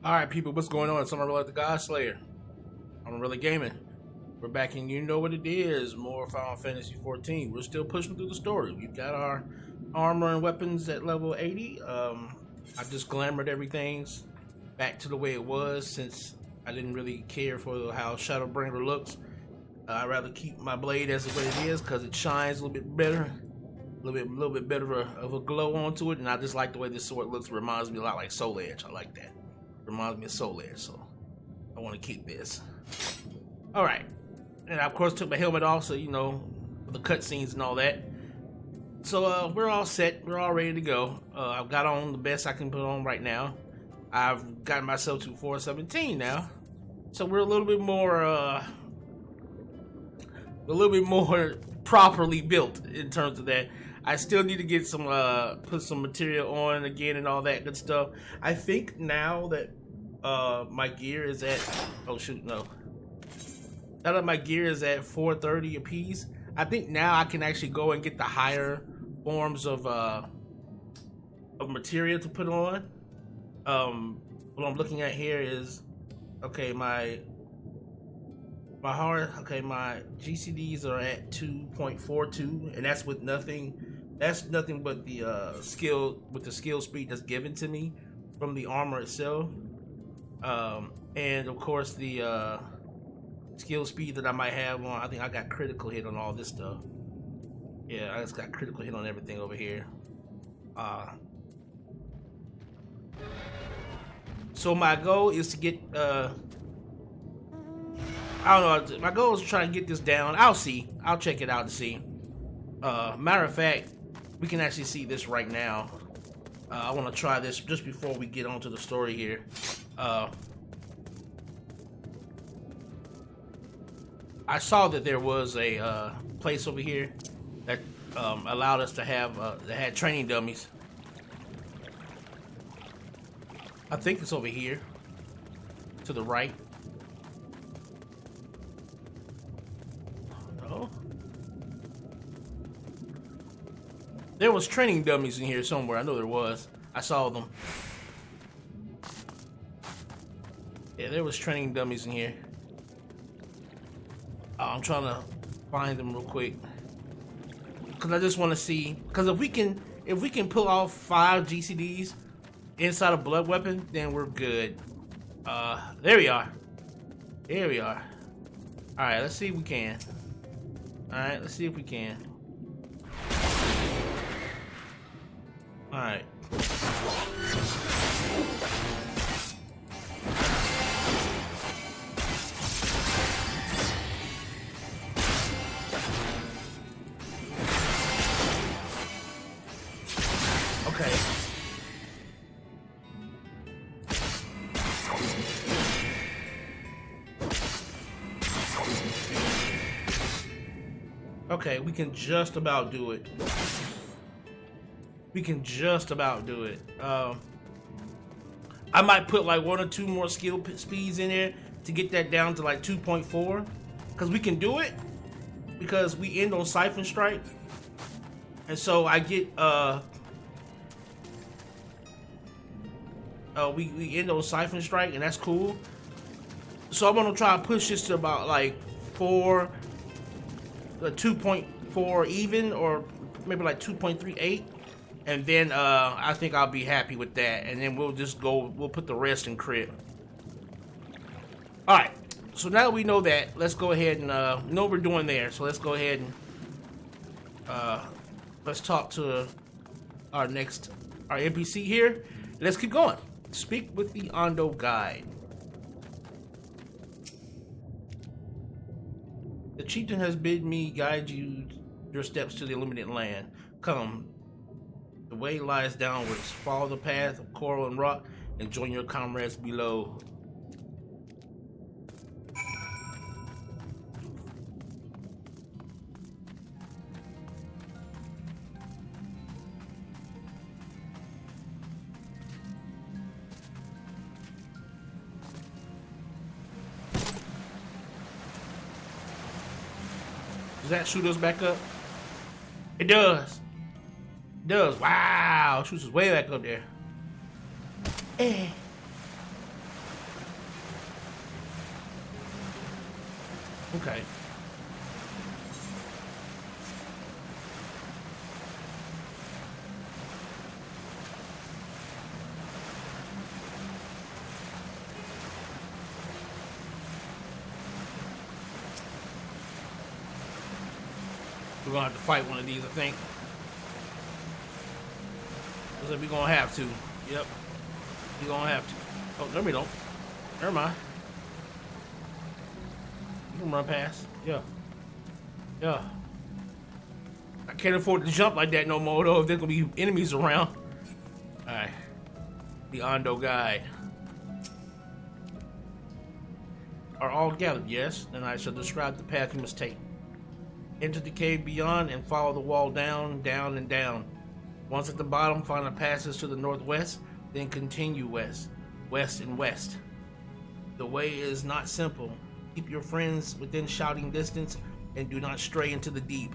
Alright people, what's going on? It's Amon-Rellik the God Slayer. Amon-Rellik Gaming. We're back and you know what it is. More Final Fantasy 14. We're still pushing through the story. We've got our armor and weapons at level 80. I just glamored everything back to the way it was since I didn't really care for how Shadowbringer looks. I'd rather keep my blade as the way it is because it shines a little bit better. A little bit better of a glow onto it, and I just like the way this sword looks. It reminds me a lot like Soul Edge. I like that. Reminds me of Soul Edge, so I want to keep this. Alright. And I, of course, took my helmet off, so, you know, the cutscenes and all that. So, we're all set. We're all ready to go. I've got on the best I can put on right now. I've gotten myself to 417 now. So, we're a little bit more properly built in terms of that. I still need to get some, put some material on again and all that good stuff. I think now that, my gear is at, oh shoot, no. Now that my gear is at 430 apiece, I think now I can actually go and get the higher forms of material to put on. What I'm looking at here is, okay, my GCDs are at 2.42, and that's with nothing. That's nothing but the skill speed that's given to me from the armor itself, and of course the skill speed that I might have on. I think I got critical hit on all this stuff. Yeah, I just got critical hit on everything over here. So my goal is to get I don't know. My goal is to try and get this down. I'll see. I'll check it out to see. Matter of fact, we can actually see this right now. I want to try this just before we get onto the story here. I saw that there was a place over here that allowed us to have that had training dummies. I think it's over here to the right. No. There was training dummies in here somewhere. I know there was. I saw them. Yeah, there was training dummies in here. I'm trying to find them real quick because I just want to see. Because if we can pull off 5 GCDs inside a blood weapon, then we're good. There we are. There we are. All right, let's see if we can. All right, let's see if we can. All right. Okay. Okay, we can just about do it. We can just about do it. I might put like 1 or 2 more skill speeds in there to get that down to like 2.4, because we can do it because we end on Siphon Strike, and so I get we end on Siphon Strike, and that's cool. So I'm gonna try to push this to about like 2.4 even, or maybe like 2.38. And then I think I'll be happy with that, and then we'll just go. We'll put the rest in crit. All right. So now that we know that, let's go ahead and know what we're doing there. So let's go ahead and let's talk to our NPC here. Let's keep going. Speak with the Ondo guide. The chieftain has bid me guide your steps to the illuminated land. Come. The way lies downwards. Follow the path of coral and rock and join your comrades below. Does that shoot us back up? It does. It does. Wow. It shoots us way back up there. Okay. We're gonna have to fight one of these, I think. Looks like we're gonna have to. Yep. We're gonna have to. Oh, no, we don't. Never mind. You can run past. Yeah. Yeah. I can't afford to jump like that no more, though, if there's gonna be enemies around. Alright. The Ondo Guide. Are all gathered? Yes. Then I shall describe the path you must take. Enter the cave beyond and follow the wall down, down, and down. Once at the bottom, find a passage to the northwest, then continue west, west, and west. The way is not simple. Keep your friends within shouting distance and do not stray into the deep.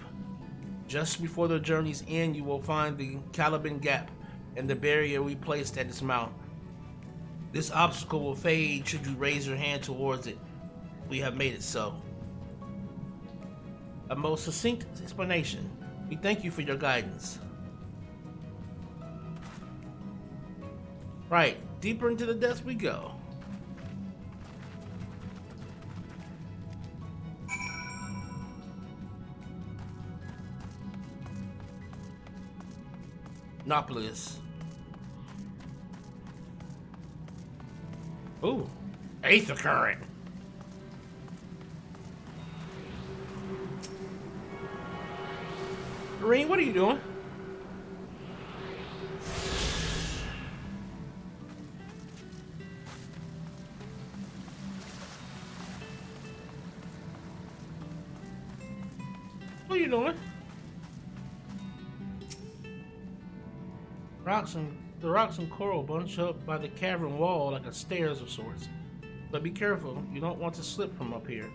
Just before the journey's end, you will find the Caliban Gap and the barrier we placed at its mouth. This obstacle will fade should you raise your hand towards it. We have made it so. A most succinct explanation. We thank you for your guidance. Right, deeper into the depths we go. Nopolis. Ooh, Aether Current. Marine, what are you doing? What are you doing? The rocks and coral bunch up by the cavern wall like a stairs of sorts. But be careful, you don't want to slip from up here.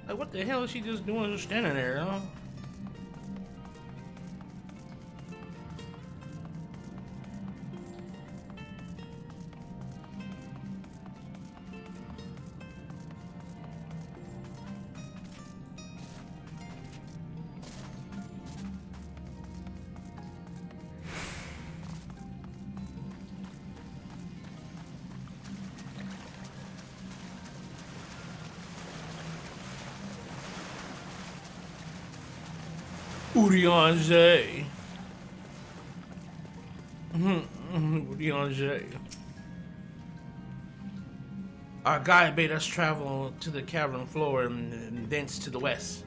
Like, what the hell is she just doing just standing there, huh? Urianger. Urianger. Our guide bade us travel to the cavern floor and thence to the west.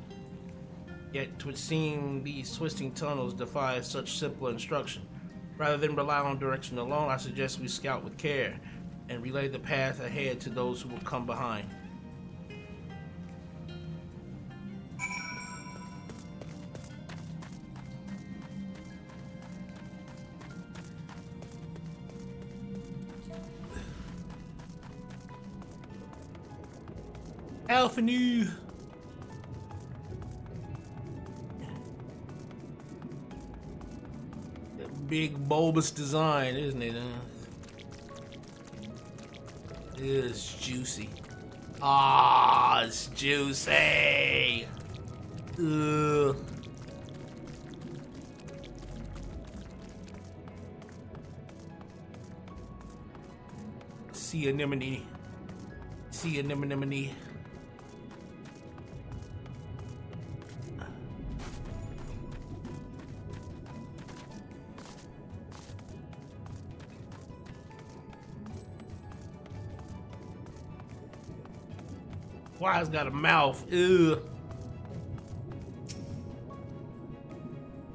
Yet 'twould seem these twisting tunnels defy such simple instruction. Rather than rely on direction alone, I suggest we scout with care and relay the path ahead to those who will come behind. Alpha New. That big bulbous design, isn't it? It's juicy. Ah, it's juicy. Ugh. Sea anemone. Sea anemone. Why it's got a mouth? Ugh.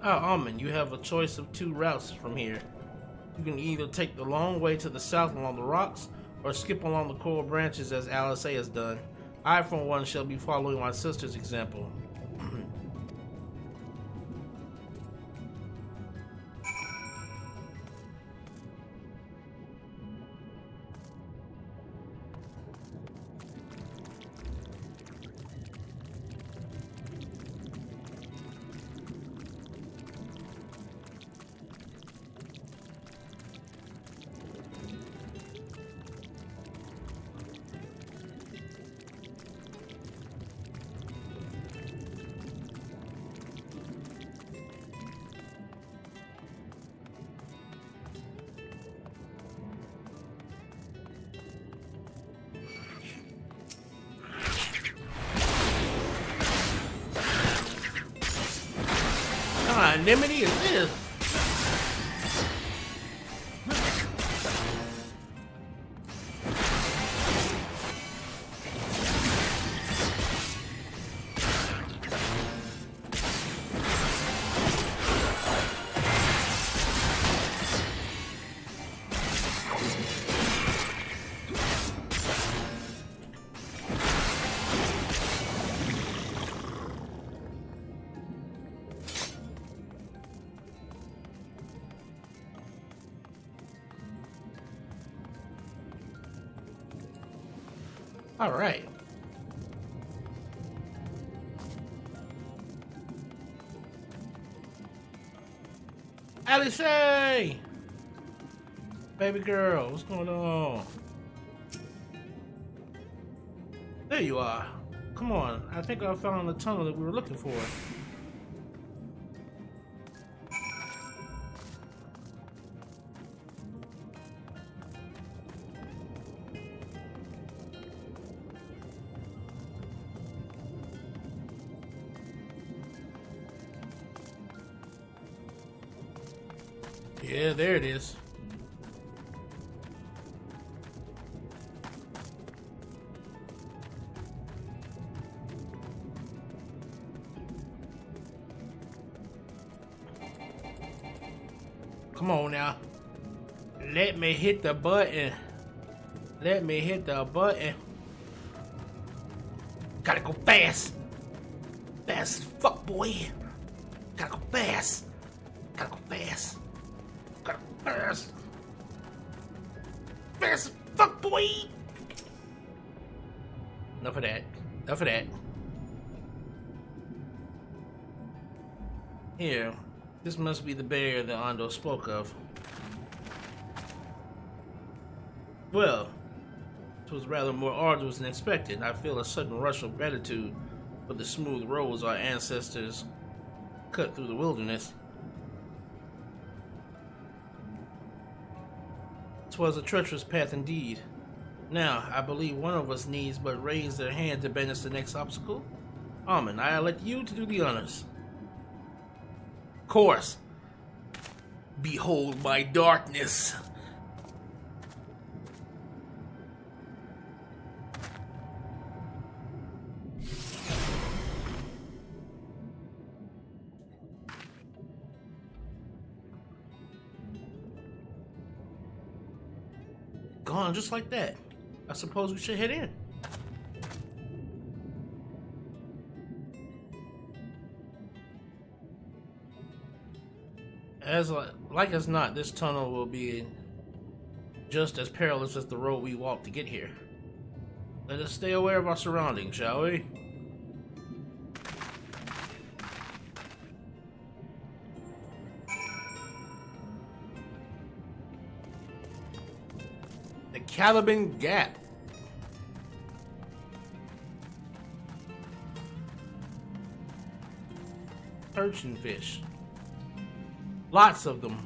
Oh, Amon, you have a choice of two routes from here. You can either take the long way to the south along the rocks, or skip along the coral branches as Alice has done. I, for one, shall be following my sister's example. anonymity is this? All right. Alice, baby girl, what's going on? There you are. Come on, I think I found the tunnel that we were looking for. Yeah, there it is. Come on now. Let me hit the button. Let me hit the button. Gotta go fast. Fast as fuck, boy. Gotta go fast. Gotta go fast. Gotta go fast. Fast as fuck, boy. Enough of that. Enough of that. Here. This must be the barrier that Ando spoke of. Well, it was rather more arduous than expected. I feel a sudden rush of gratitude for the smooth roads our ancestors cut through the wilderness. 'Twas a treacherous path indeed. Now, I believe one of us needs but raise their hand to banish the next obstacle. Amon, I elect you to do the honors. Course. Behold my darkness. Gone just like that. I suppose we should head in. As like as not, this tunnel will be just as perilous as the road we walked to get here. Let us stay aware of our surroundings, shall we? The Caliban Gap. Urchin fish. Lots of them.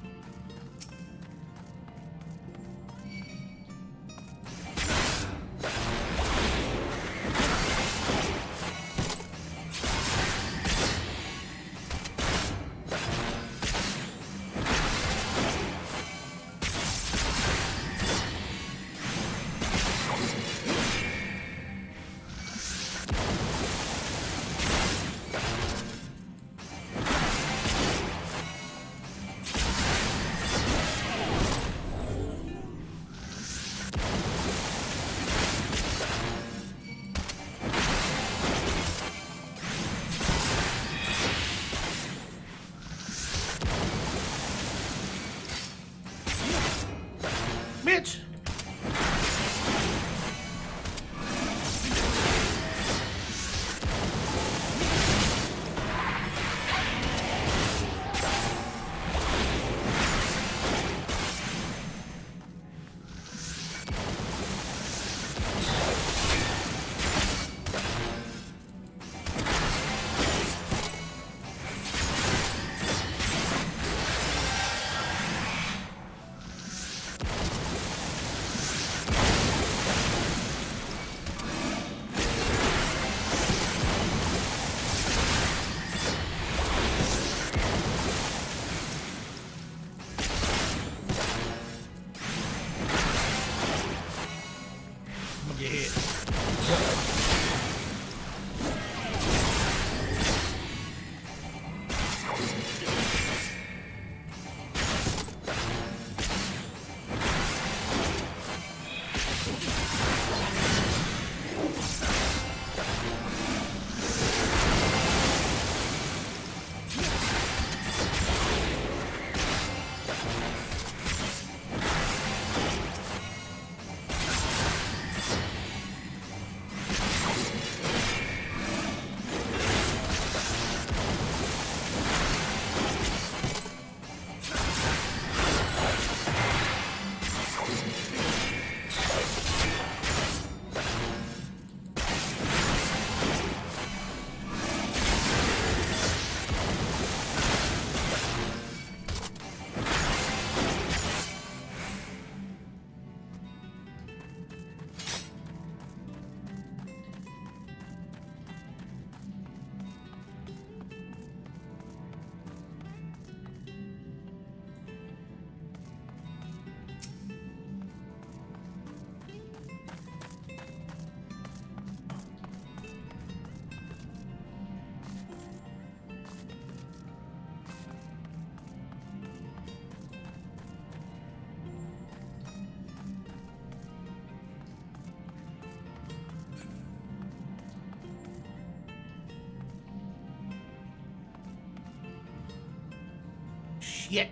Shit.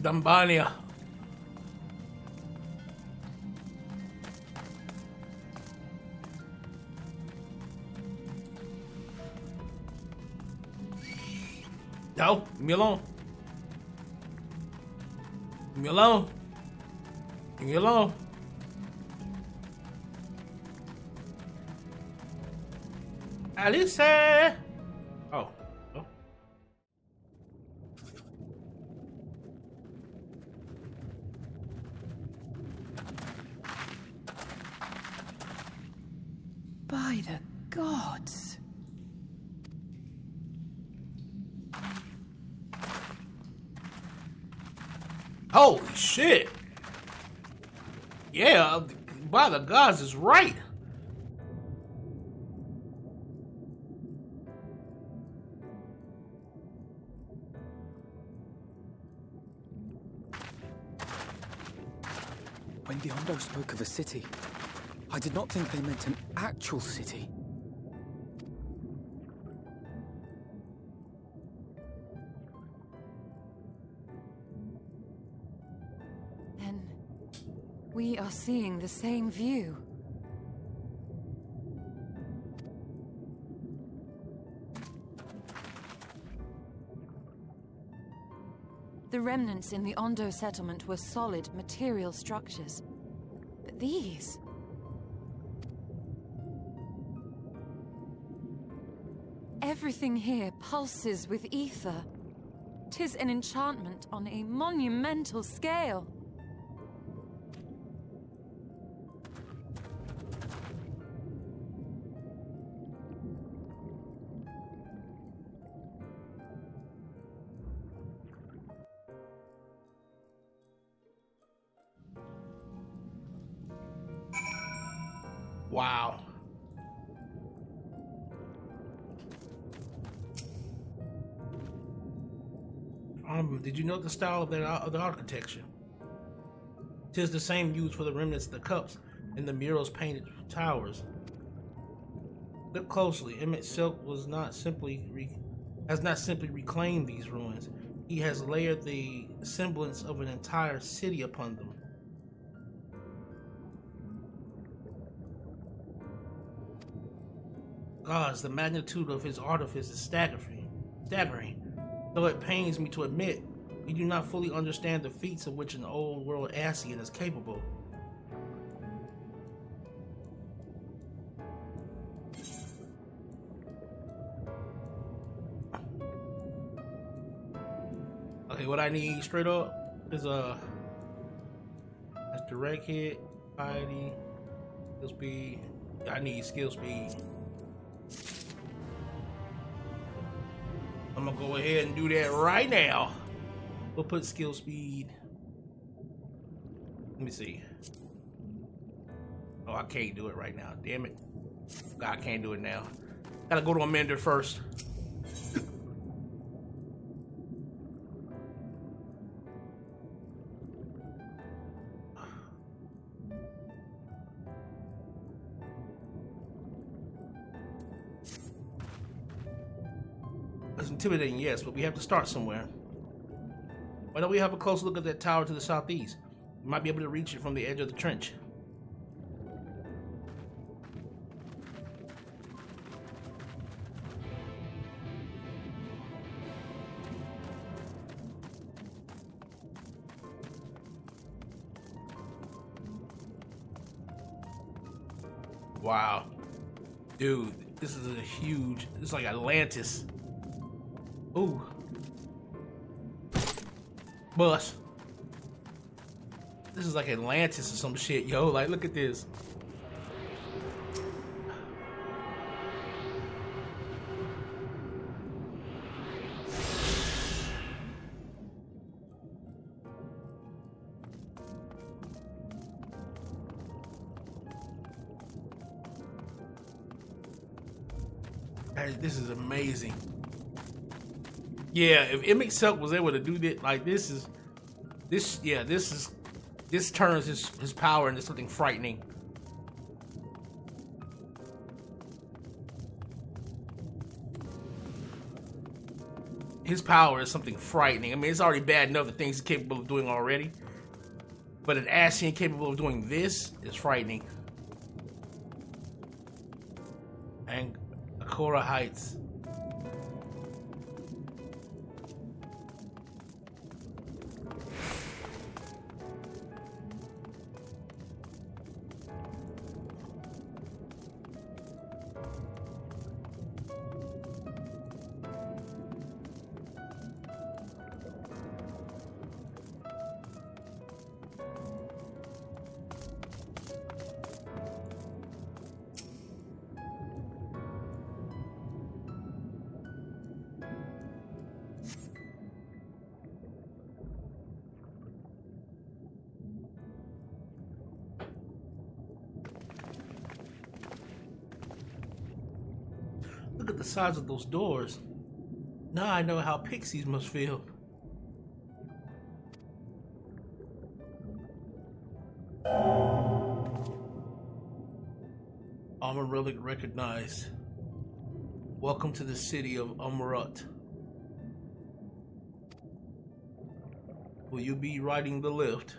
Dambania. No, leave me alone. Leave me alone. Leave me alone. Alice. Oh. Oh. By the gods. Holy shit. Yeah, by the gods is right. When the Ondo spoke of a city, I did not think they meant an actual city. Then we are seeing the same view. The remnants in the Ondo settlement were solid material structures. But these... everything here pulses with ether. 'Tis an enchantment on a monumental scale. Wow. Did you note the style of the architecture? 'Tis the same used for the remnants of the cups and the murals painted towers. Look closely. Emmett Silk has not simply reclaimed these ruins. He has layered the semblance of an entire city upon them. Gods, the magnitude of his artifice is staggering. Though it pains me to admit, we do not fully understand the feats of which an old world Ascian is capable. Okay, what I need straight up is that's direct hit, piety, skill speed. I need skill speed. I'm gonna go ahead and do that right now. We'll put skill speed. Let me see. Oh, I can't do it right now. Damn it. God, I can't do it now. Gotta go to Amender first. It's intimidating, yes, but we have to start somewhere. Why don't we have a close look at that tower to the southeast? We might be able to reach it from the edge of the trench. Wow. Dude, this is a huge, it's like Atlantis. Ooh. bus. This is like Atlantis or some shit, yo. Like, look at this. This is amazing. Yeah, if Amon-Rellik was able to do that, like this turns his power into something frightening. His power is something frightening. I mean, it's already bad enough the things he's capable of doing already, but an Ascian capable of doing this is frightening. And Akora Heights. Look at the size of those doors. Now I know how pixies must feel. Amon-Rellik recognized. Welcome to the city of Amon-Rellik. Will you be riding the lift?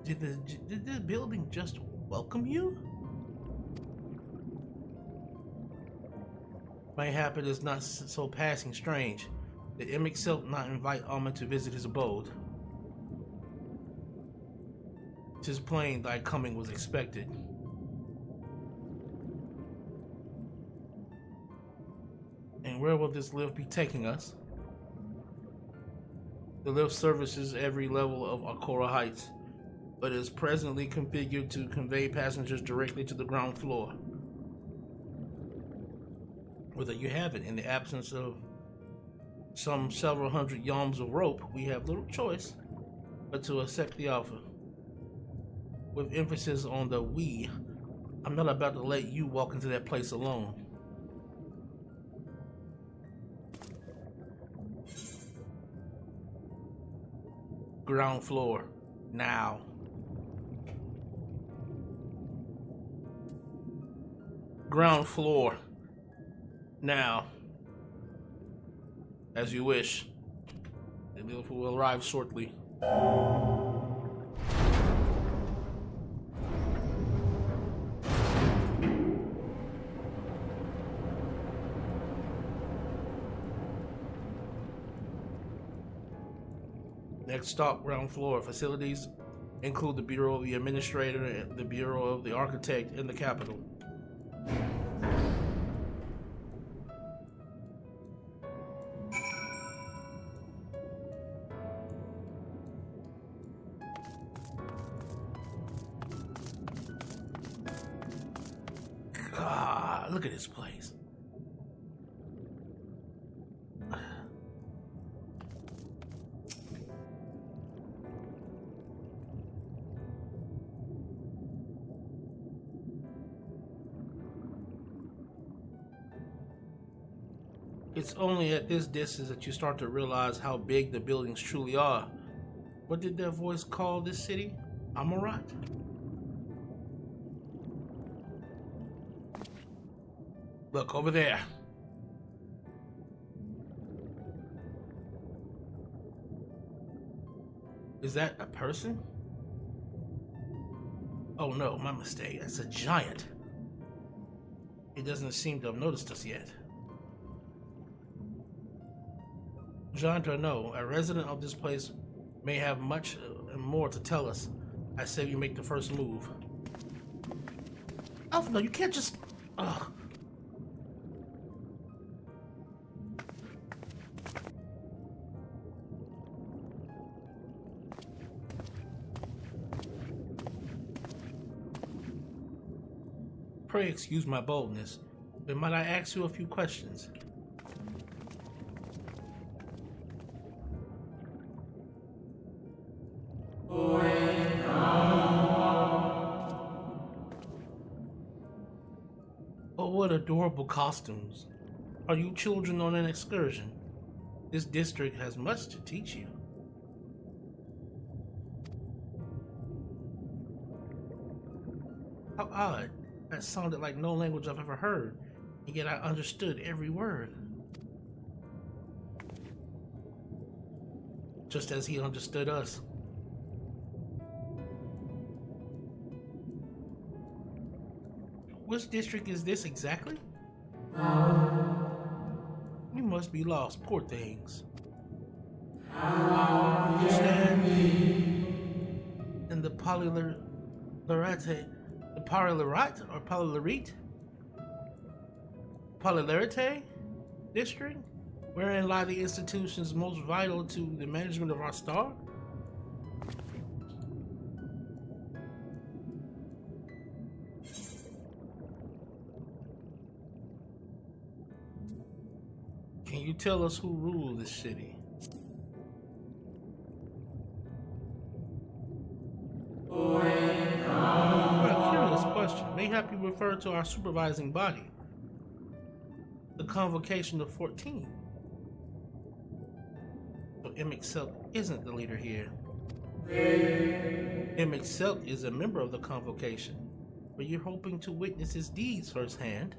Did the building just welcome you? Mayhap it is not so passing strange. Did Amon-Rellik not invite Amon to visit his abode? 'Tis plain thy coming was expected. And where will this lift be taking us? The lift services every level of Akora Heights, but is presently configured to convey passengers directly to the ground floor. Well, there you have it. In the absence of some several hundred yalms of rope, we have little choice but to accept the offer. With emphasis on the we, I'm not about to let you walk into that place alone. Ground floor, now. Ground floor, now. As you wish. The lift will arrive shortly. Next stop, ground floor. Facilities include the Bureau of the Administrator, and the Bureau of the Architect, and the Capital. God, look at this place. It's only at this distance that you start to realize how big the buildings truly are. What did that voice call this city? Amon-Rellik? Look, over there. Is that a person? Oh no, my mistake. That's a giant. It doesn't seem to have noticed us yet. Jean no, a resident of this place may have much more to tell us. I say we make the first move. Oh no, you can't just... Ugh. Pray excuse my boldness, but might I ask you a few questions? Oh, what adorable costumes. Are you children on an excursion? This district has much to teach you. How odd. That sounded like no language I've ever heard, and yet I understood every word. Just as he understood us. Which district is this exactly? You must be lost, poor things. You stand in the Polylarite district, wherein lie the institutions most vital to the management of our star? Can you tell us who rule this city? Well, a curious question. Mayhap you refer to our supervising body, the Convocation of 14. So Amon-Rellik isn't the leader here. Amon-Rellik is a member of the Convocation, but you're hoping to witness his deeds firsthand.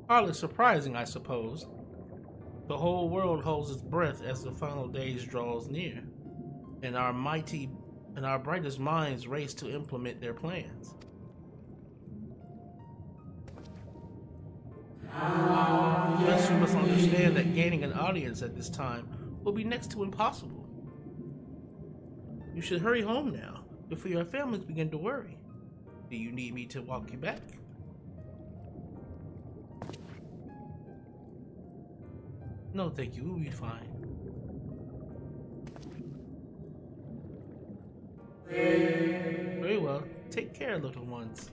Hardly surprising, I suppose. The whole world holds its breath as the final days draws near, and our brightest minds race to implement their plans. Yes, you must understand that gaining an audience at this time will be next to impossible. You should hurry home now, before your families begin to worry. Do you need me to walk you back? No, thank you. We'll be fine. Very well. Take care, little ones.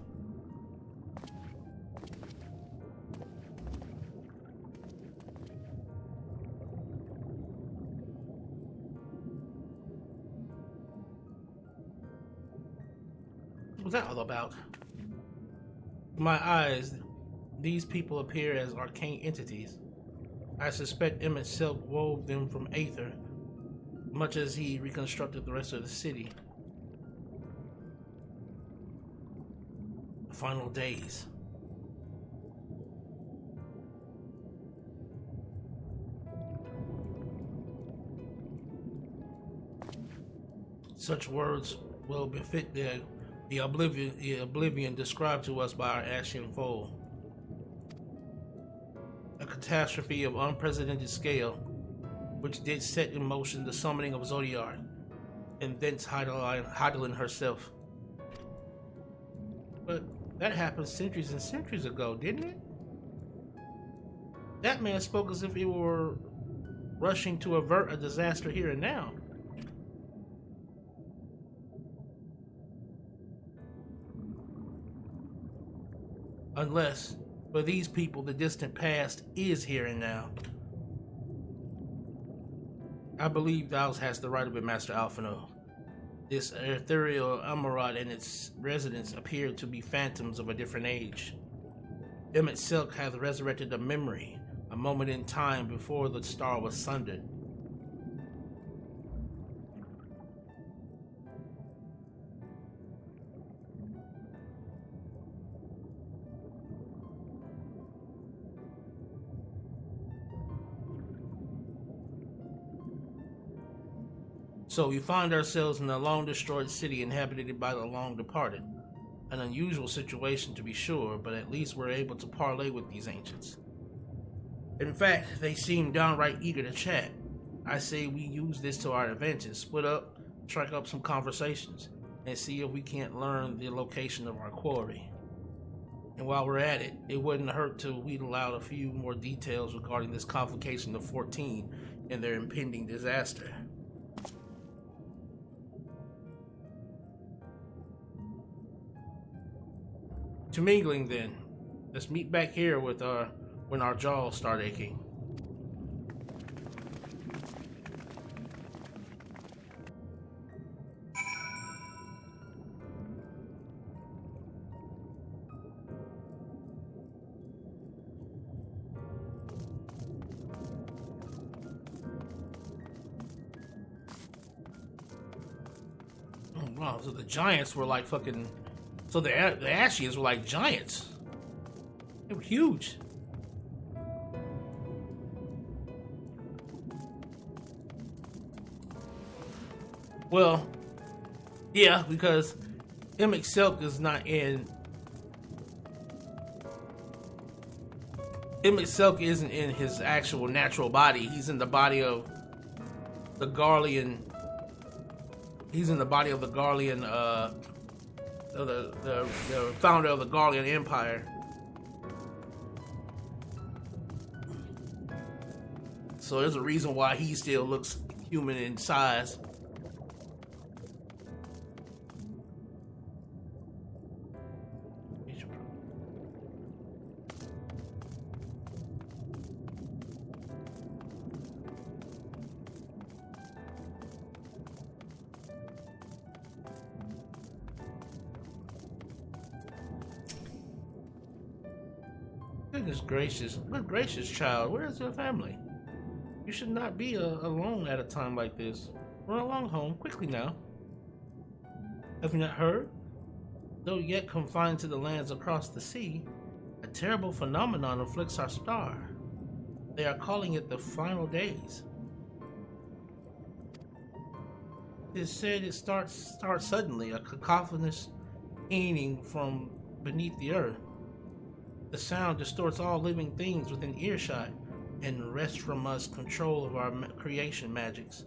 What was that all about? To my eyes, these people appear as arcane entities. I suspect Amon-Rellik wove them from aether, much as he reconstructed the rest of the city. The final days. Such words will befit the oblivion described to us by our ashen foe. A catastrophe of unprecedented scale, which did set in motion the summoning of Zodiac, and thence Hydaelyn herself. But that happened centuries and centuries ago, didn't it? That man spoke as if he were rushing to avert a disaster here and now. Unless, for these people, the distant past is here and now. I believe thou hast the right of it, Master Alphino. This ethereal Amon-Rellik and its residents appear to be phantoms of a different age. Amon-Rellik hath resurrected a memory, a moment in time before the star was sundered. So we find ourselves in a long-destroyed city inhabited by the long-departed. An unusual situation to be sure, but at least we're able to parley with these ancients. In fact, they seem downright eager to chat. I say we use this to our advantage, split up, strike up some conversations, and see if we can't learn the location of our quarry. And while we're at it, it wouldn't hurt to wheedle out a few more details regarding this Convocation of 14 and their impending disaster. To mingling then. Let's meet back here with when our jaws start aching. Oh, wow, so the giants were like fucking. So the Ashians were like giants. They were huge. Well, yeah, because Amon-Rellik is not in. Amon-Rellik isn't in his actual natural body. He's in the body of the Garlean. He's in the body of the Garlean, the founder of the Garlean Empire. So there's a reason why he still looks human in size. Goodness gracious, good gracious, child, where is your family? You should not be alone at a time like this. Run along home, quickly now. Have you not heard? Though yet confined to the lands across the sea, a terrible phenomenon afflicts our star. They are calling it the final days. It is said it starts suddenly, a cacophonous keening from beneath the earth. The sound distorts all living things within earshot and wrests from us control of our creation magics.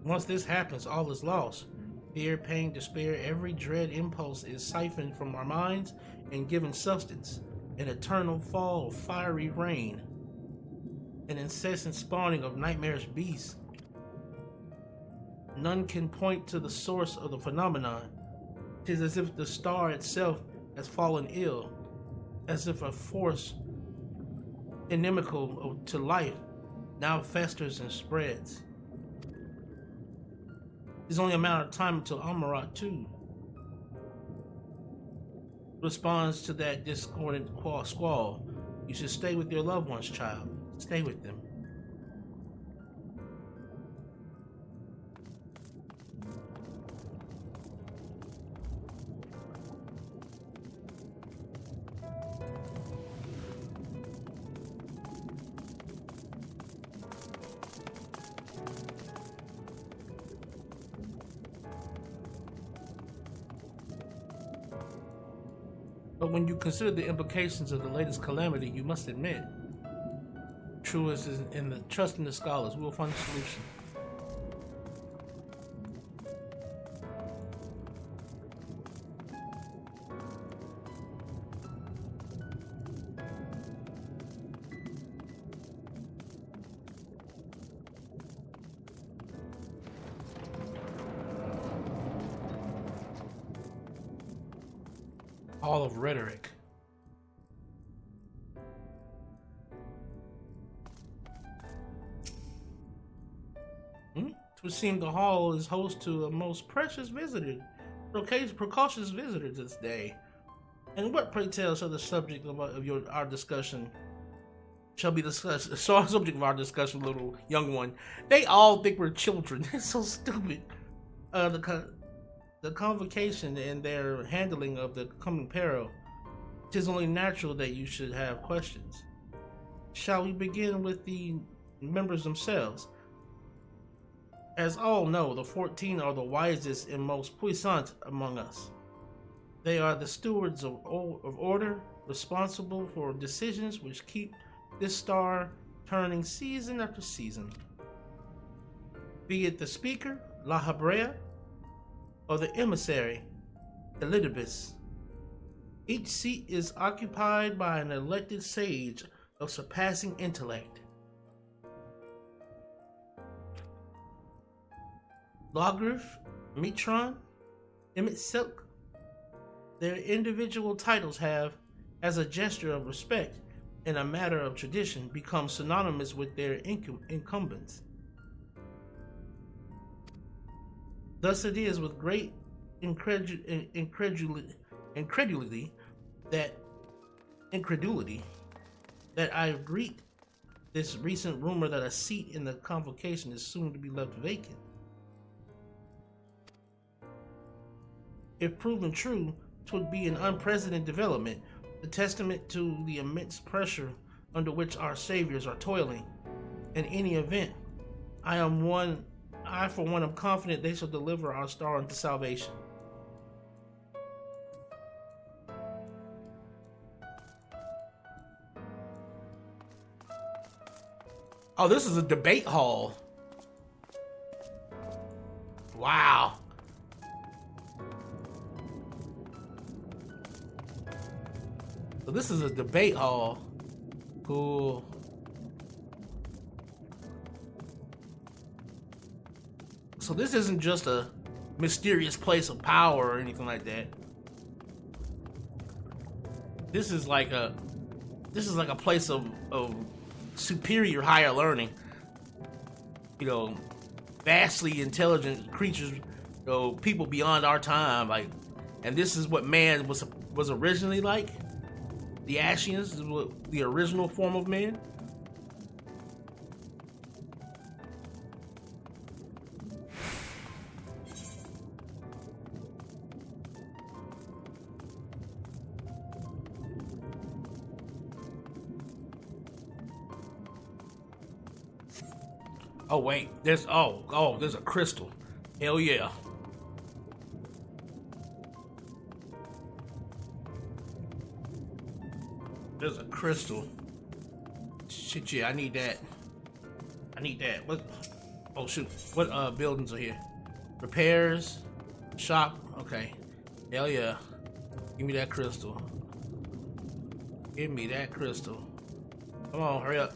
Once this happens, all is lost. Fear, pain, despair, every dread impulse is siphoned from our minds and given substance. An eternal fall of fiery rain. An incessant spawning of nightmarish beasts. None can point to the source of the phenomenon. 'Tis as if the star itself has fallen ill. As if a force inimical to life now festers and spreads. It's only a matter of time until Amon-Rellik too responds to that discordant squall. You should stay with your loved ones, child. Stay with them. But when you consider the implications of the latest calamity, you must admit, true as is in the trust in the scholars, we will find a solution. Hall of Rhetoric. It would seem the hall is host to a most precious visitor, precocious visitor this day. And what, pray tell, shall the subject of our discussion shall be discussed? So, subject of our discussion, little young one. They all think we're children. It's so stupid. The convocation and their handling of the coming peril. 'Tis only natural that you should have questions. Shall we begin with the members themselves? As all know, the 14 are the wisest and most puissant among us. They are the stewards of order, responsible for decisions which keep this star turning season after season. Be it the speaker, La Habrea, or the emissary, Elidibus. Each seat is occupied by an elected sage of surpassing intellect. Logrif, Mitron, Amon-Rellik, their individual titles have, as a gesture of respect and a matter of tradition, become synonymous with their incumbents. Thus it is with great incredulity that I greet this recent rumor that a seat in the convocation is soon to be left vacant. If proven true, 'twould be an unprecedented development, a testament to the immense pressure under which our saviors are toiling. In any event, I for one am confident they shall deliver our star unto salvation. Oh, this is a debate hall. Wow. So this is a debate hall. Cool. So this isn't just a mysterious place of power or anything like that. This is like a place of superior higher learning. You know, vastly intelligent creatures, you know, people beyond our time, like, and this is what man was originally like. The Ashians is what the original form of man. Oh wait, there's there's a crystal. Hell yeah. There's a crystal. Shit, yeah, I need that. What? Oh shoot, what buildings are here? Repairs, shop, okay. Hell yeah. Give me that crystal. Give me that crystal. Come on, hurry up.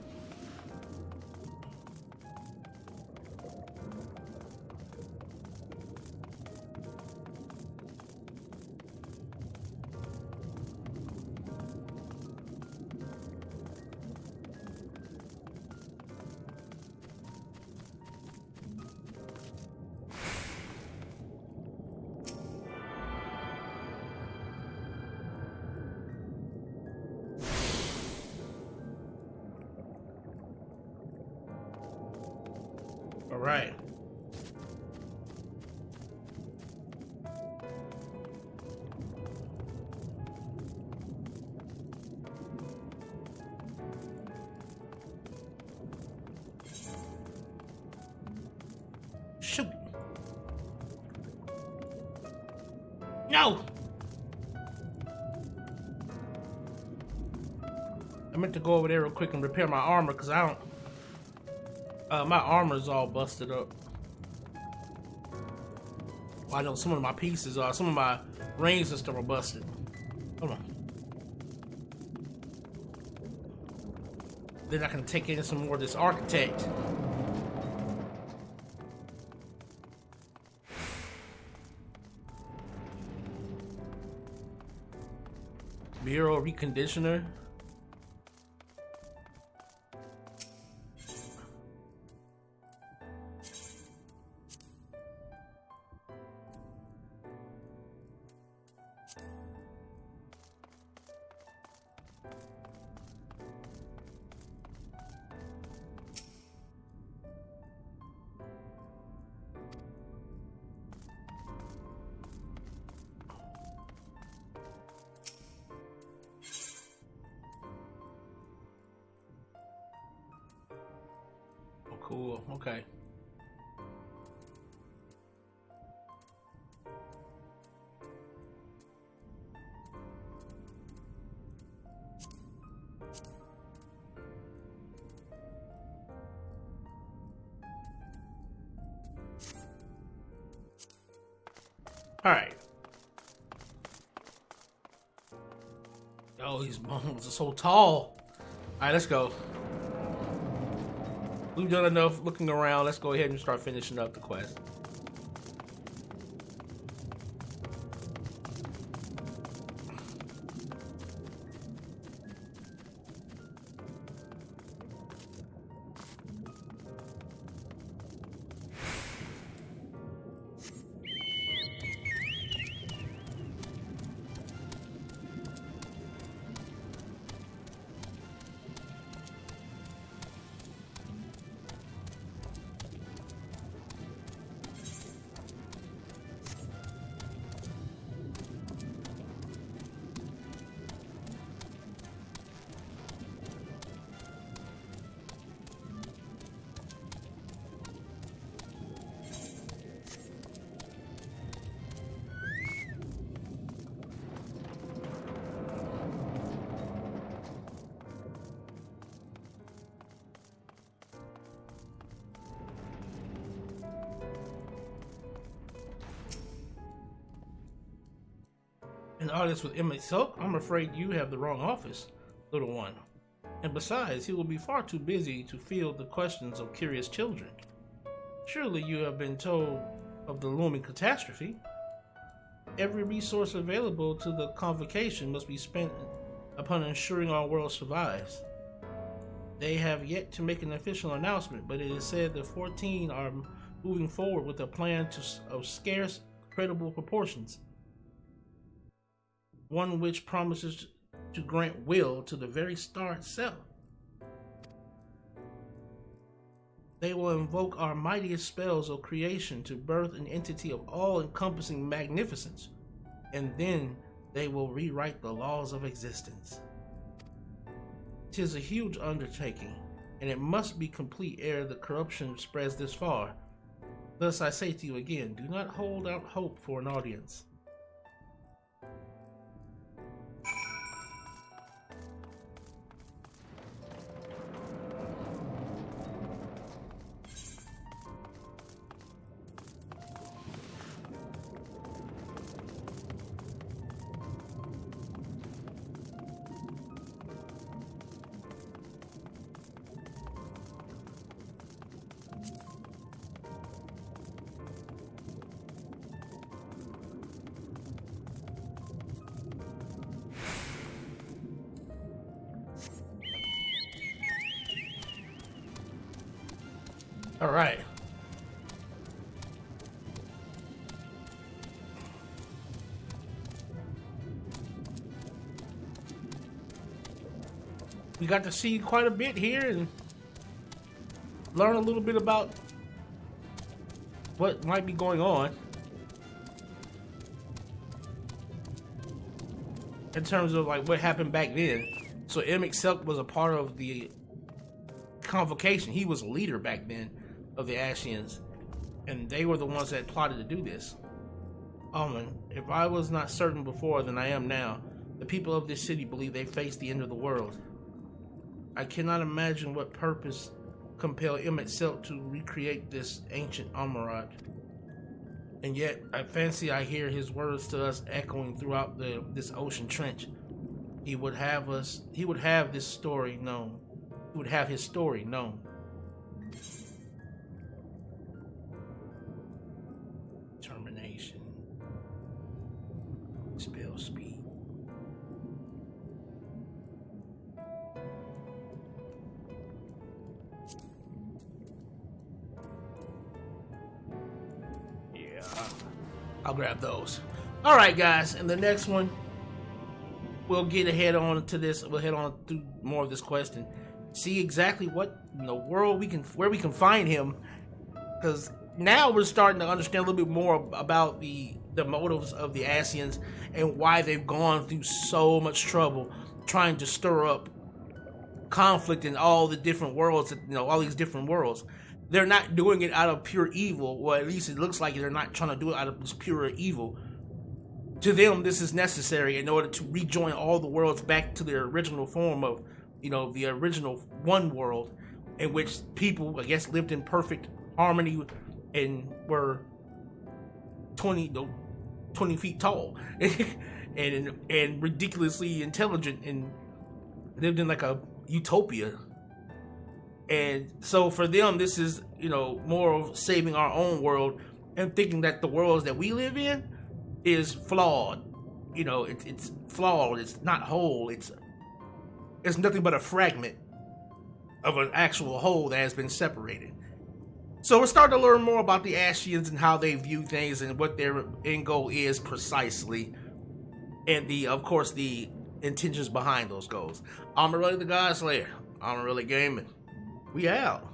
All right. Shoot. No. I meant to go over there real quick and repair my armor because I don't. My armor's all busted up. Well, I know some of my pieces are, some of my rings and stuff are busted. Hold on. Then I can take in some more of this architect. Bureau reconditioner. Cool, okay. All right. Oh, these bones are so tall. All right, let's go. We've done enough looking around. Let's go ahead and start finishing up the quest. An audience with Amon-Rellik? I'm afraid you have the wrong office, little one. And besides, he will be far too busy to field the questions of curious children. Surely you have been told of the looming catastrophe. Every resource available to the convocation must be spent upon ensuring our world survives. They have yet to make an official announcement, but it is said the 14 are moving forward with a plan of scarce, credible proportions. One which promises to grant will to the very star itself. They will invoke our mightiest spells of creation to birth an entity of all-encompassing magnificence, and then they will rewrite the laws of existence. 'Tis a huge undertaking, and it must be complete ere the corruption spreads this far. Thus I say to you again, do not hold out hope for an audience. All right. We got to see quite a bit here and learn a little bit about what might be going on in terms of like what happened back then. So Amon-Rellik was a part of the convocation. He was a leader back then of the Ascians, and they were the ones that plotted to do this. If I was not certain before than I am now, the people of this city believe they face the end of the world. I cannot imagine what purpose compelled Amon-Rellik to recreate this ancient Amon-Rellik. And yet, I fancy I hear his words to us echoing throughout this ocean trench. He would have this story known. He would have his story known. Termination. Spell speed. Yeah, I'll grab those. All right, guys. In the next one, we'll get ahead on to this. We'll head on through more of this quest and see exactly what in the world where we can find him, because now we're starting to understand a little bit more about the motives of the Ascians and why they've gone through so much trouble trying to stir up conflict in all the different worlds. All these different worlds. They're not doing it out of pure evil, or at least it looks like they're not trying to do it out of this pure evil. To them, this is necessary in order to rejoin all the worlds back to their original form of the original one world, in which people, I guess, lived in perfect harmony and were 20 feet tall and ridiculously intelligent and lived in like a utopia. And so for them, this is, more of saving our own world and thinking that the worlds that we live in is flawed. It's flawed. It's not whole. It's nothing but a fragment of an actual whole that has been separated. So we're starting to learn more about the Ascians and how they view things and what their end goal is precisely. And of course, the intentions behind those goals. Amon-Rellik the God Slayer. Amon-Rellik Gaming. We out.